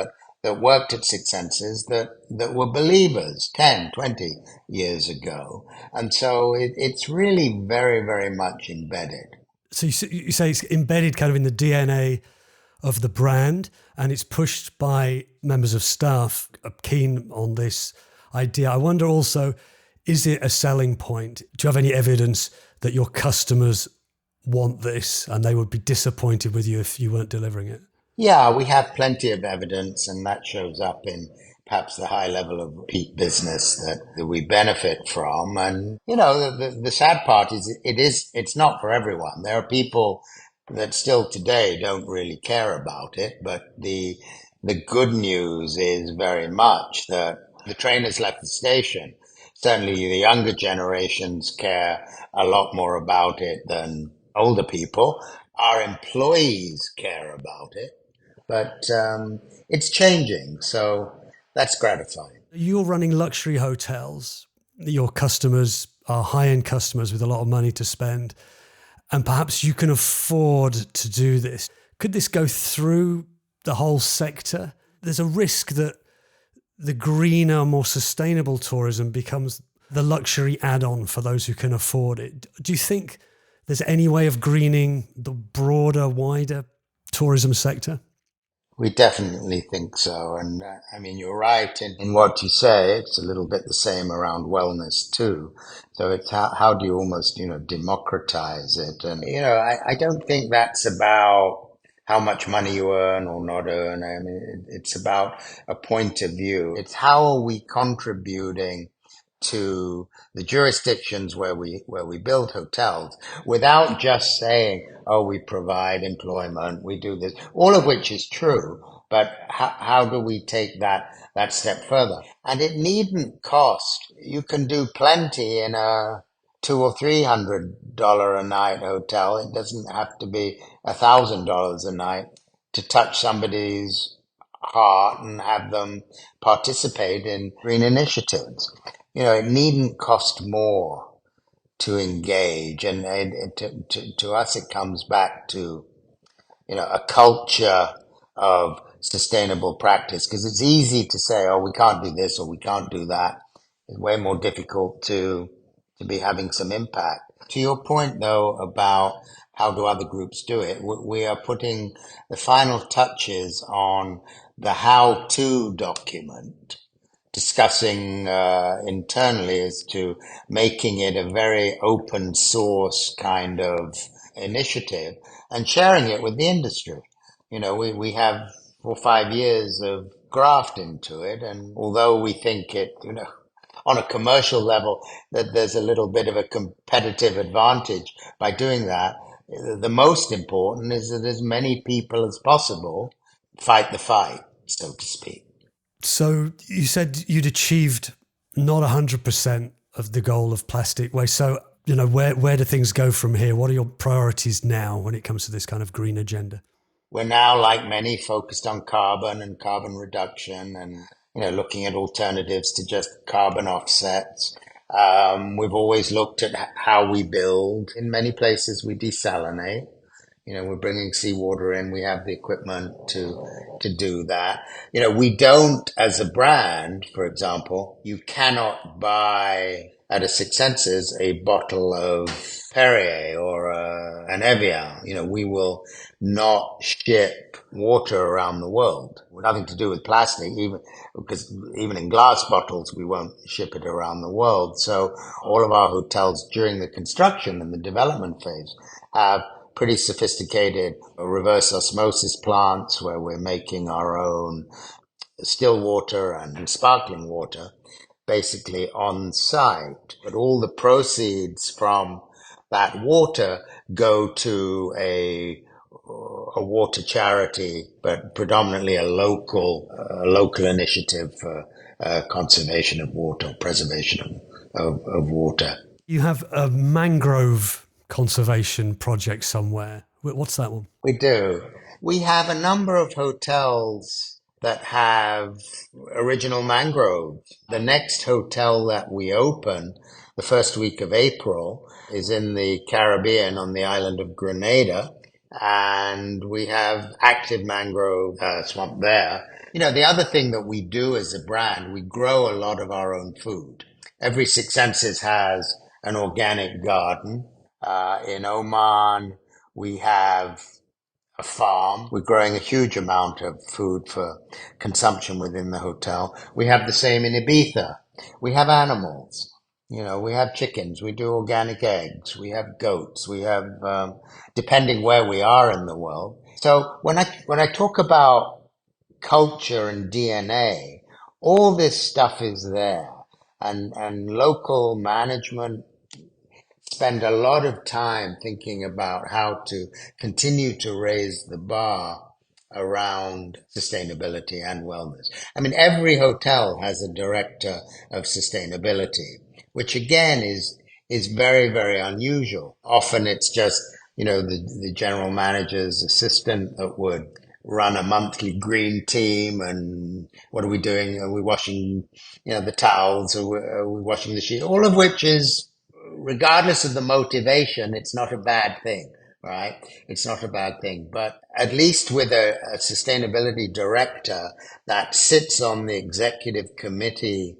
that worked at Six Senses that were believers 10, 20 years ago. And so it's really very, very much embedded. So you say it's embedded kind of in the DNA of the brand, and it's pushed by members of staff keen on this idea. I wonder also, is it a selling point? Do you have any evidence that your customers want this and they would be disappointed with you if you weren't delivering it? Yeah, we have plenty of evidence, and that shows up in perhaps the high level of repeat business that we benefit from. And, the sad part is it's not for everyone. There are people that still today don't really care about it, but the good news is very much that the train has left the station. Certainly the younger generations care a lot more about it than older people. Our employees care about it, but it's changing, so that's gratifying. You're running luxury hotels. Your customers are high-end customers with a lot of money to spend, and perhaps you can afford to do this. Could this go through the whole sector? There's a risk that the greener, more sustainable tourism becomes the luxury add-on for those who can afford it. Do you think there's any way of greening the broader, wider tourism sector? We definitely think so. And you're right in what you say. It's a little bit the same around wellness too. So it's how do you almost, democratize it? And, I don't think that's about how much money you earn or not earn. I mean, it's about a point of view. It's how are we contributing to the jurisdictions where we build hotels without just saying, oh, we provide employment, we do this, all of which is true. But how do we take that step further? And it needn't cost. You can do plenty in a $200 or $300 a night hotel. It doesn't have to be $1,000 a night to touch somebody's heart and have them participate in green initiatives. It needn't cost more to engage, and to us, it comes back to a culture of sustainable practice, because it's easy to say, oh, we can't do this or we can't do that. It's way more difficult to be having some impact. To your point, though, about how do other groups do it, we are putting the final touches on the how-to document, discussing internally as to making it a very open source kind of initiative and sharing it with the industry. We have 4 or 5 years of graft into it, and although we think it, on a commercial level, that there's a little bit of a competitive advantage by doing that, the most important is that as many people as possible fight the fight, so to speak. So you said you'd achieved not 100% of the goal of plastic waste. So, where do things go from here? What are your priorities now when it comes to this kind of green agenda? We're now, like many, focused on carbon and carbon reduction and, looking at alternatives to just carbon offsets. We've always looked at how we build. In many places, we desalinate. We're bringing seawater in. We have the equipment to do that. We don't, as a brand, for example, you cannot buy at a Six Senses a bottle of Perrier or an Evian. We will not ship water around the world. Nothing to do with plastic, because even in glass bottles, we won't ship it around the world. So all of our hotels during the construction and the development phase have pretty sophisticated reverse osmosis plants where we're making our own still water and sparkling water basically on site. But all the proceeds from that water go to a water charity, but predominantly a local initiative for conservation of water, preservation of water. You have a mangrove conservation project somewhere. What's that one? We do. We have a number of hotels that have original mangroves. The next hotel that we open, the first week of April, is in the Caribbean on the island of Grenada, and we have active mangrove swamp there. The other thing that we do as a brand, we grow a lot of our own food. Every Six Senses has an organic garden. In Oman, we have a farm. We're growing a huge amount of food for consumption within the hotel. We have the same in Ibiza. We have animals. We have chickens. We do organic eggs. We have goats. We have, depending where we are in the world. So when I talk about culture and DNA, all this stuff is there, and local management spend a lot of time thinking about how to continue to raise the bar around sustainability and wellness. I mean, every hotel has a director of sustainability, which again is very, very unusual. Often it's just, the general manager's assistant that would run a monthly green team, and what are we doing? Are we washing, the towels? Are we washing the sheet? All of which is, regardless of the motivation, it's not a bad thing, right? It's not a bad thing. But at least with a sustainability director that sits on the executive committee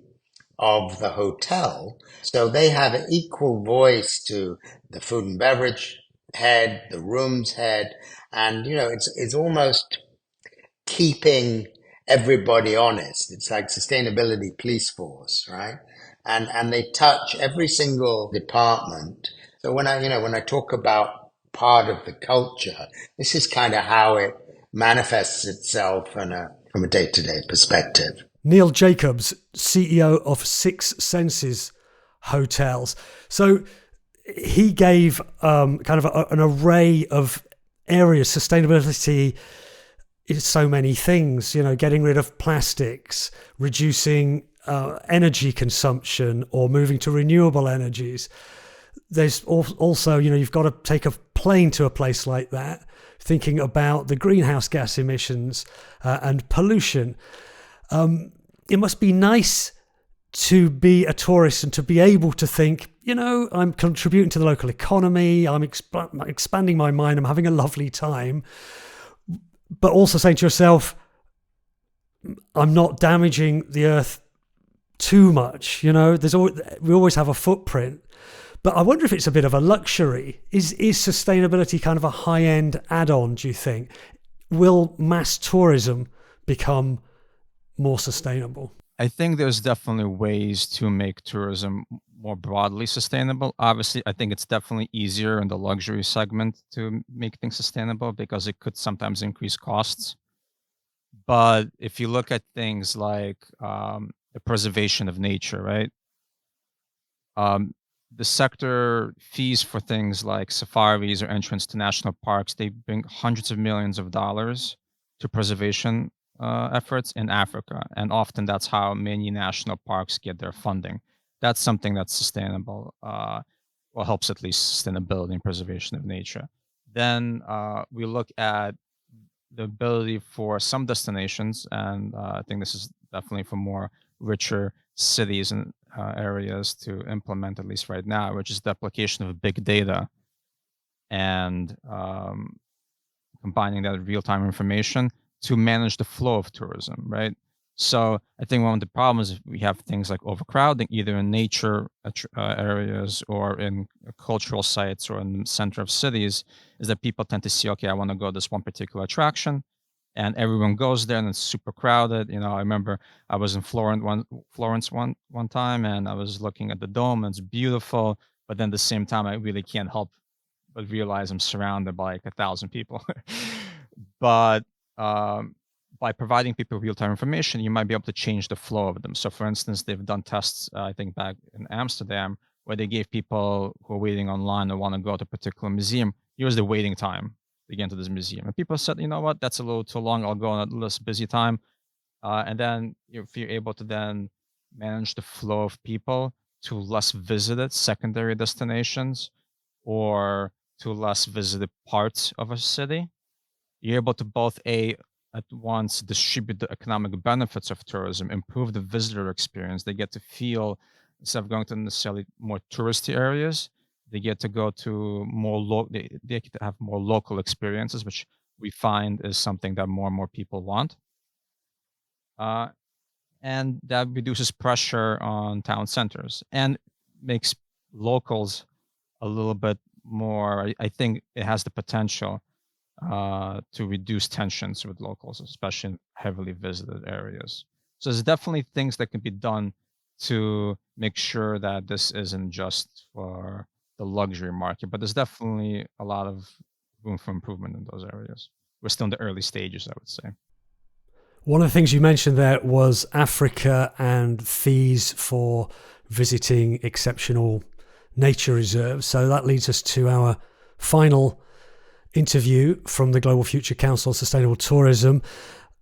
of the hotel, so they have an equal voice to the food and beverage head, the rooms head, and, it's almost keeping everybody honest. It's like sustainability police force, right? And they touch every single department. So when I talk about part of the culture. This is kind of how it manifests itself from a day-to-day perspective. Neil Jacobs, CEO of Six Senses Hotels. So he gave kind of an array of areas. Sustainability is so many things, getting rid of plastics, reducing energy consumption, or moving to renewable energies. There's also, you've got to take a plane to a place like that, thinking about the greenhouse gas emissions and pollution. It must be nice to be a tourist and to be able to think, I'm contributing to the local economy, I'm expanding my mind, I'm having a lovely time, but also saying to yourself, I'm not damaging the earth too much. We always have a footprint. But I wonder if it's a bit of a luxury. Is sustainability kind of a high-end add-on, do you think? Will mass tourism become more sustainable? I think there's definitely ways to make tourism more broadly sustainable. Obviously, I think it's definitely easier in the luxury segment to make things sustainable because it could sometimes increase costs. But if you look at things like the preservation of nature, right? The sector fees for things like safaris or entrance to national parks, they bring hundreds of millions of dollars to preservation efforts in Africa. And often that's how many national parks get their funding. That's something that's sustainable, or helps at least sustainability and preservation of nature. Then we look at the ability for some destinations, and I think this is definitely for more richer cities and areas to implement, at least right now, which is the application of big data and combining that with real-time information to manage the flow of tourism, right? So I think one of the problems is we have things like overcrowding, either in nature areas or in cultural sites or in the center of cities, is that people tend to see, okay, I want to go to this one particular attraction, and everyone goes there and it's super crowded. I remember I was in Florence one time, and I was looking at the dome, and it's beautiful, but then at the same time, I really can't help but realize I'm surrounded by like 1,000 people. But by providing people real-time information, you might be able to change the flow of them. So, for instance, they've done tests, I think back in Amsterdam, where they gave people who are waiting online or want to go to a particular museum, here's the waiting time to get into this museum. And people said, you know what, that's a little too long. I'll go on a less busy time. And then if you're able to then manage the flow of people to less visited secondary destinations or to less visited parts of a city, you're able to both at once distribute the economic benefits of tourism, improve the visitor experience. They get to feel, instead of going to necessarily more touristy areas, they get to go to more they get to have more local experiences, which we find is something that more and more people want. And that reduces pressure on town centers and makes locals a little bit more. I think it has the potential to reduce tensions with locals, especially in heavily visited areas. So there's definitely things that can be done to make sure that this isn't just for the luxury market, but there's definitely a lot of room for improvement in those areas. We're still in the early stages, I would say. One of the things you mentioned there was Africa and fees for visiting exceptional nature reserves. So that leads us to our final interview from the Global Future Council on Sustainable Tourism.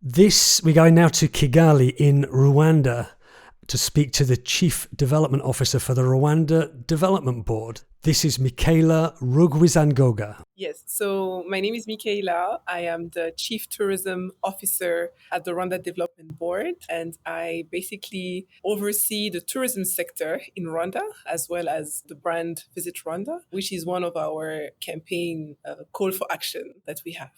We're going now to Kigali in Rwanda to speak to the Chief Development Officer for the Rwanda Development Board. This is Michaela Rugwizangoga. Yes, so my name is Michaela. I am the Chief Tourism Officer at the Rwanda Development Board, and I basically oversee the tourism sector in Rwanda, as well as the brand Visit Rwanda, which is one of our campaign call for action that we have.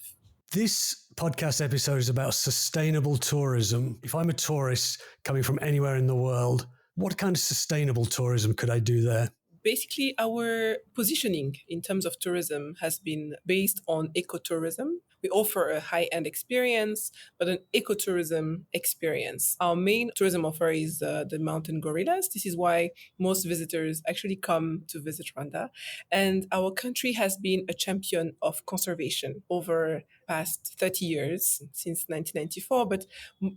This podcast episode is about sustainable tourism. If I'm a tourist coming from anywhere in the world, what kind of sustainable tourism could I do there? Basically, our positioning in terms of tourism has been based on ecotourism, We offer a high-end experience, but an ecotourism experience. Our main tourism offer is the mountain gorillas. This is why most visitors actually come to visit Rwanda. And our country has been a champion of conservation over past 30 years, since 1994, but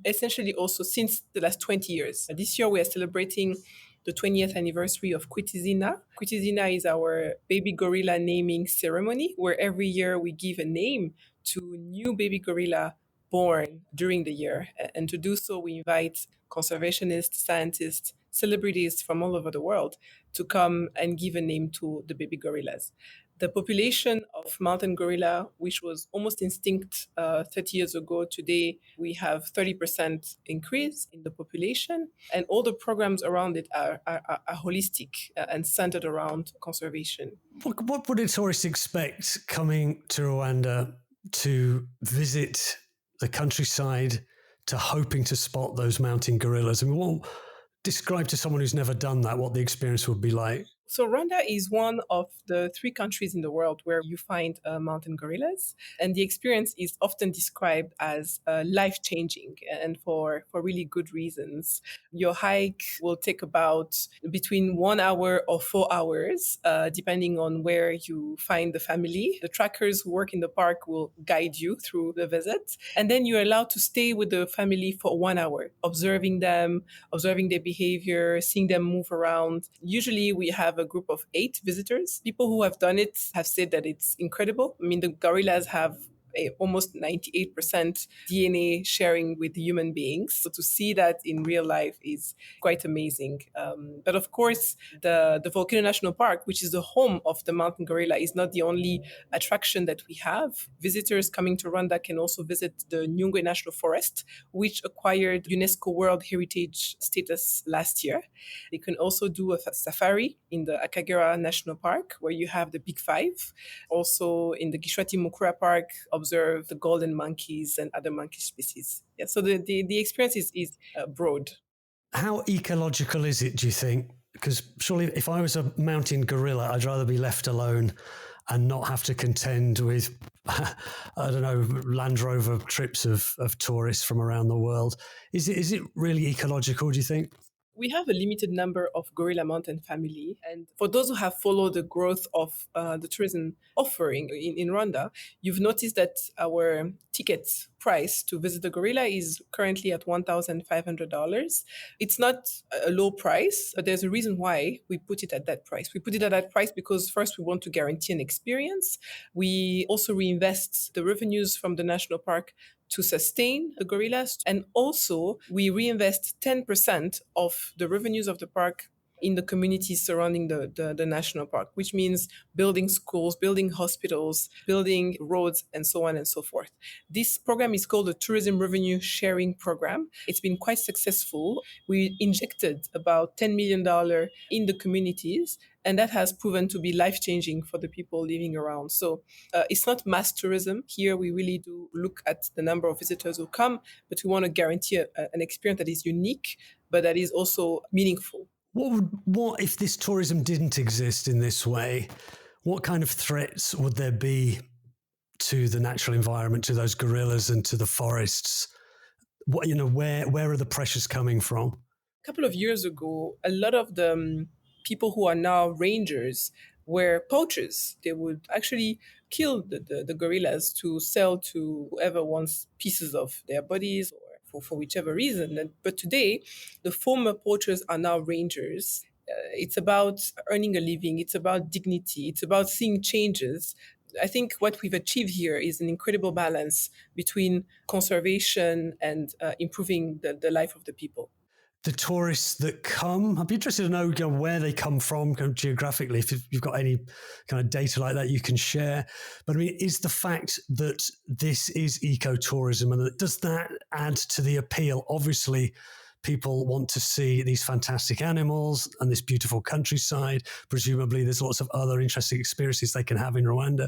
essentially also since the last 20 years. This year we are celebrating the 20th anniversary of Kwitizina. Kwitizina is our baby gorilla naming ceremony, where every year we give a name to new baby gorilla born during the year. And to do so, we invite conservationists, scientists, celebrities from all over the world to come and give a name to the baby gorillas. The population of mountain gorilla, which was almost extinct 30 years ago, today we have 30% increase in the population, and all the programs around it are holistic and centered around conservation. What would a tourist expect coming to Rwanda to visit the countryside, to hoping to spot those mountain gorillas? I mean, describe to someone who's never done that what the experience would be like. So Rwanda is one of the 3 countries in the world where you find mountain gorillas. And the experience is often described as life-changing, and for really good reasons. Your hike will take about between 1 hour or 4 hours, depending on where you find the family. The trackers who work in the park will guide you through the visit. And then you're allowed to stay with the family for 1 hour, observing them, observing their behavior, seeing them move around. Usually we have a group of 8 visitors. People who have done it have said that it's incredible. I mean, the gorillas have almost 98% DNA sharing with human beings. So to see that in real life is quite amazing. But of course, the Volcano National Park, which is the home of the mountain gorilla, is not the only attraction that we have. Visitors coming to Rwanda can also visit the Nyungwe National Forest, which acquired UNESCO World Heritage status last year. They can also do a safari in the Akagera National Park, where you have the Big Five. Also in the Gishwati Mukura Park, observe the golden monkeys and other monkey species. Yeah, so the experience is broad. How ecological is it, do you think? Because surely if I was a mountain gorilla, I'd rather be left alone and not have to contend with, I don't know, Land Rover trips of tourists from around the world. Is it really ecological, do you think? We have a limited number of gorilla mountain family. And for those who have followed the growth of the tourism offering in Rwanda, you've noticed that our ticket price to visit the gorilla is currently at $1,500. It's not a low price, but there's a reason why we put it at that price. We put it at that price because first we want to guarantee an experience. We also reinvest the revenues from the national park to sustain the gorillas. And also we reinvest 10% of the revenues of the park in the communities surrounding the national park, which means building schools, building hospitals, building roads, and so on and so forth. This program is called the Tourism Revenue Sharing Program. It's been quite successful. We injected about $10 million in the communities, and that has proven to be life-changing for the people living around. So it's not mass tourism. Here we really do look at the number of visitors who come, but we want to guarantee an experience that is unique, but that is also meaningful. What if this tourism didn't exist in this way? What kind of threats would there be to the natural environment, to those gorillas and to the forests? Where are the pressures coming from? A couple of years ago, a lot of the people who are now rangers were poachers. They would actually kill the gorillas to sell to whoever wants pieces of their bodies or for whichever reason. But today, the former poachers are now rangers. It's about earning a living. It's about dignity. It's about seeing changes. I think what we've achieved here is an incredible balance between conservation and improving the life of the people. The tourists that come, I'd be interested to know where they come from geographically, if you've got any kind of data like that you can share. But I mean, is the fact that this is ecotourism, and does that add to the appeal? Obviously, people want to see these fantastic animals and this beautiful countryside. Presumably, there's lots of other interesting experiences they can have in Rwanda.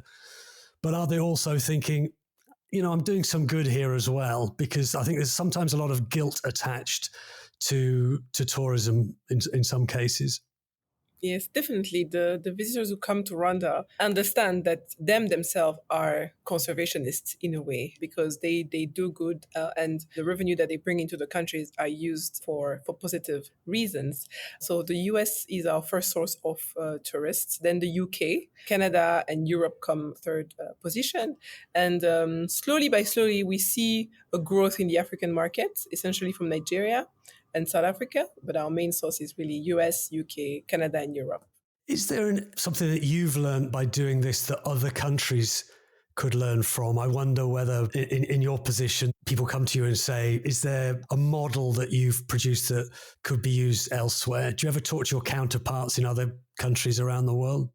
But are they also thinking, I'm doing some good here as well? Because I think there's sometimes a lot of guilt attached to tourism in some cases. Yes, definitely. The visitors who come to Rwanda understand that themselves are conservationists in a way because they do good and the revenue that they bring into the countries are used for positive reasons. So the US is our first source of tourists. Then the UK, Canada, and Europe come third position. And slowly, we see a growth in the African market, essentially from Nigeria and South Africa, but our main source is really US, UK, Canada, and Europe. Is there something that you've learned by doing this that other countries could learn from? I wonder whether in your position, people come to you and say, is there a model that you've produced that could be used elsewhere? Do you ever talk to your counterparts in other countries around the world?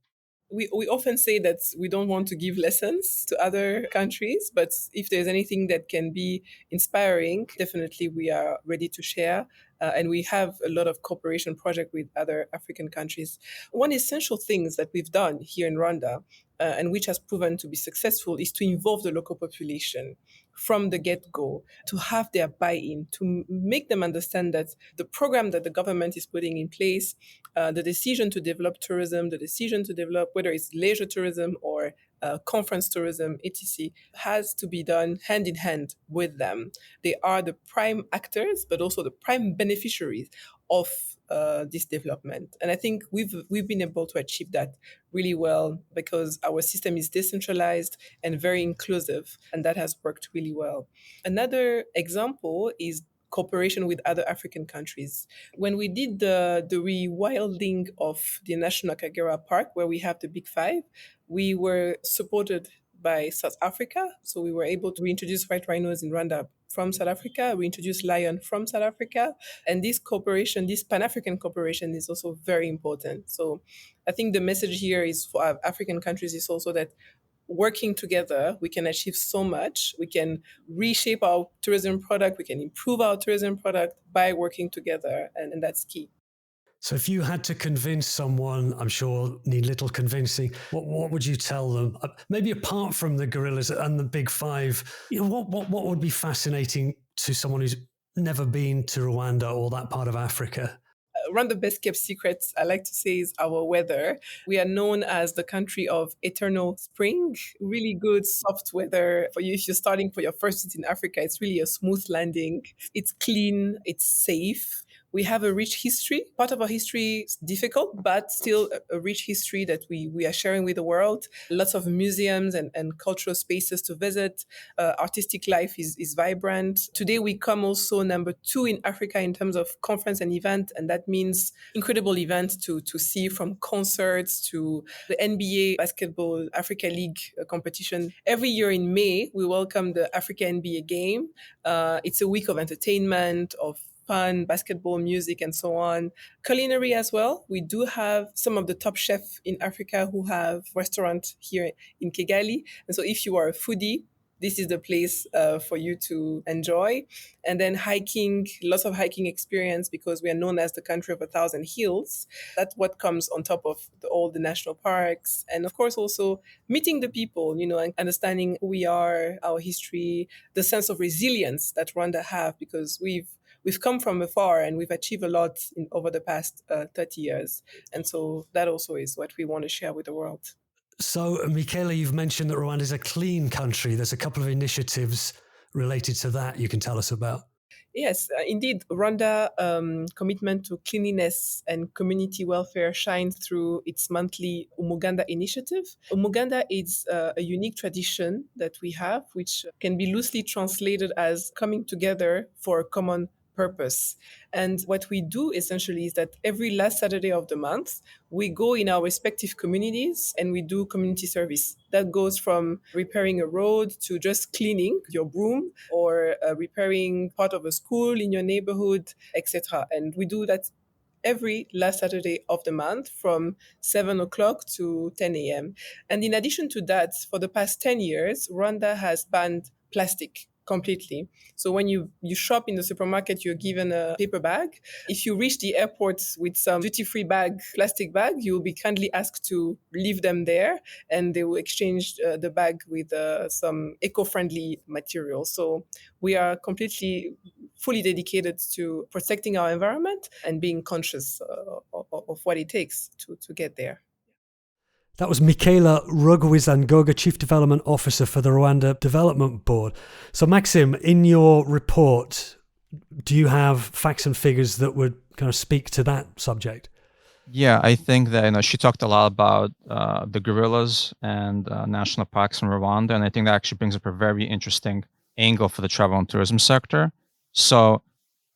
We often say that we don't want to give lessons to other countries, but if there's anything that can be inspiring, definitely we are ready to share. And we have a lot of cooperation project with other African countries. One essential thing that we've done here in Rwanda, and which has proven to be successful, is to involve the local population from the get-go, to have their buy-in, to make them understand that the program that the government is putting in place, the decision to develop tourism, the decision to develop whether it's leisure tourism or conference tourism, etc., has to be done hand in hand with them. They are the prime actors, but also the prime beneficiaries of this development. And I think we've been able to achieve that really well because our system is decentralized and very inclusive, and that has worked really well. Another example is cooperation with other African countries. When we did the rewilding of the National Kagera Park, where we have the Big Five, we were supported by South Africa. So we were able to reintroduce white rhinos in Rwanda from South Africa. We introduced lion from South Africa. And this cooperation, this Pan-African cooperation is also very important. So I think the message here is for our African countries is also that working together, we can achieve so much. We can reshape our tourism product. We can improve our tourism product by working together. And that's key. So if you had to convince someone, I'm sure need little convincing, what would you tell them? Maybe apart from the gorillas and the Big Five, what would be fascinating to someone who's never been to Rwanda or that part of Africa? One of the best kept secrets I like to say is our weather. We are known as the country of eternal spring, really good soft weather for you. If you're starting for your first visit in Africa, it's really a smooth landing. It's clean, it's safe. We have a rich history. Part of our history is difficult, but still a rich history that we are sharing with the world. Lots of museums and cultural spaces to visit. Artistic life is vibrant. Today, we come also number 2 in Africa in terms of conference and event, and that means incredible events to see, from concerts to the NBA Basketball Africa League competition. Every year in May, we welcome the Africa NBA game. It's a week of entertainment, of fun, basketball, music, and so on. Culinary as well. We do have some of the top chefs in Africa who have restaurants here in Kigali. And so if you are a foodie, this is the place for you to enjoy. And then hiking, lots of hiking experience because we are known as the country of 1,000 hills. That's what comes on top of all the national parks. And of course, also meeting the people, and understanding who we are, our history, the sense of resilience that Rwanda have because we've come from afar and we've achieved a lot over the past 30 years. And so that also is what we want to share with the world. So, Michele, you've mentioned that Rwanda is a clean country. There's a couple of initiatives related to that you can tell us about. Yes, indeed. Rwanda commitment to cleanliness and community welfare shines through its monthly Umuganda initiative. Umuganda is a unique tradition that we have, which can be loosely translated as coming together for a common purpose. And what we do essentially is that every last Saturday of the month, we go in our respective communities and we do community service. That goes from repairing a road to just cleaning your broom or repairing part of a school in your neighborhood, etc. And we do that every last Saturday of the month from 7 o'clock to 10 a.m. And in addition to that, for the past 10 years, Rwanda has banned plastic completely. So when you shop in the supermarket, you're given a paper bag. If you reach the airport with some duty-free plastic bag, you will be kindly asked to leave them there and they will exchange the bag with some eco-friendly material. So we are completely fully dedicated to protecting our environment and being conscious of what it takes to get there. That was Michaela Rugwizangoga, Chief Development Officer for the Rwanda Development Board. So Maksim, in your report, do you have facts and figures that would kind of speak to that subject? Yeah, I think that she talked a lot about the gorillas and national parks in Rwanda, and I think that actually brings up a very interesting angle for the travel and tourism sector. So,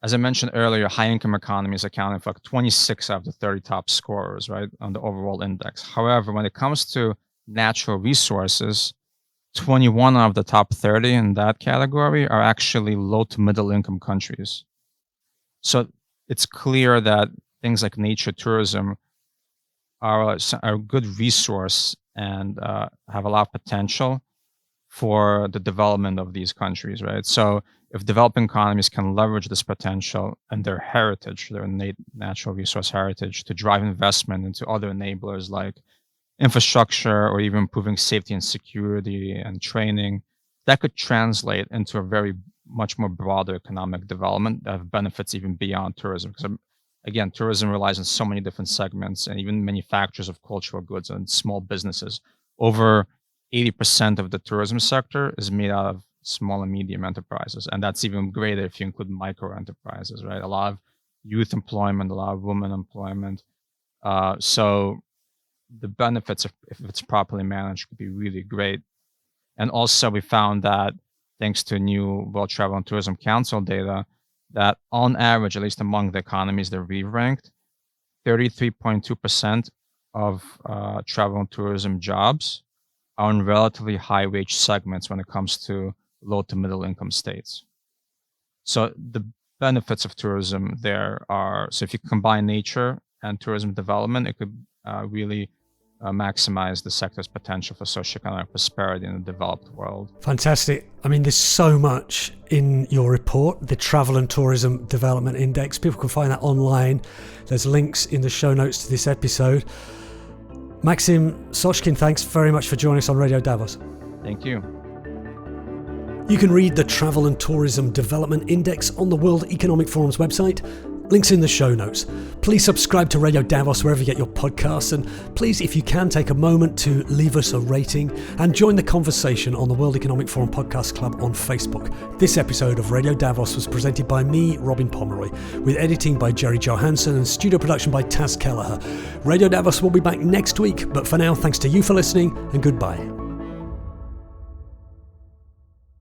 as I mentioned earlier, high-income economies accounting for like 26 out of the 30 top scorers, right, on the overall index. However, when it comes to natural resources, 21 of the top 30 in that category are actually low to middle income countries. So it's clear that things like nature tourism are a good resource and have a lot of potential for the development of these countries, right? So if developing economies can leverage this potential and their heritage, their innate natural resource heritage, to drive investment into other enablers like infrastructure or even improving safety and security and training, that could translate into a very much more broader economic development that have benefits even beyond tourism. Because again, tourism relies on so many different segments and even manufacturers of cultural goods and small businesses. Over 80% of the tourism sector is made out of small and medium enterprises. And that's even greater if you include micro enterprises, right? A lot of youth employment, a lot of women employment. So the benefits, if it's properly managed, could be really great. And also we found that thanks to new World Travel and Tourism Council data, that on average, at least among the economies that we've ranked, 33.2% of travel and tourism jobs are in relatively high wage segments when it comes to low to middle income states. So the benefits of tourism there are, so if you combine nature and tourism development, it could really maximize the sector's potential for socioeconomic prosperity in the developed world. Fantastic. I mean, there's so much in your report, the Travel and Tourism Development Index. People can find that online. There's links in the show notes to this episode. Maksim Soshkim, thanks very much for joining us on Radio Davos. Thank you. You can read the Travel and Tourism Development Index on the World Economic Forum's website. Links in the show notes. Please subscribe to Radio Davos wherever you get your podcasts, and please, if you can, take a moment to leave us a rating and join the conversation on the World Economic Forum Podcast Club on Facebook. This episode of Radio Davos was presented by me, Robin Pomeroy, with editing by Jerry Johansson and studio production by Taz Kelleher. Radio Davos will be back next week, but for now, thanks to you for listening and goodbye.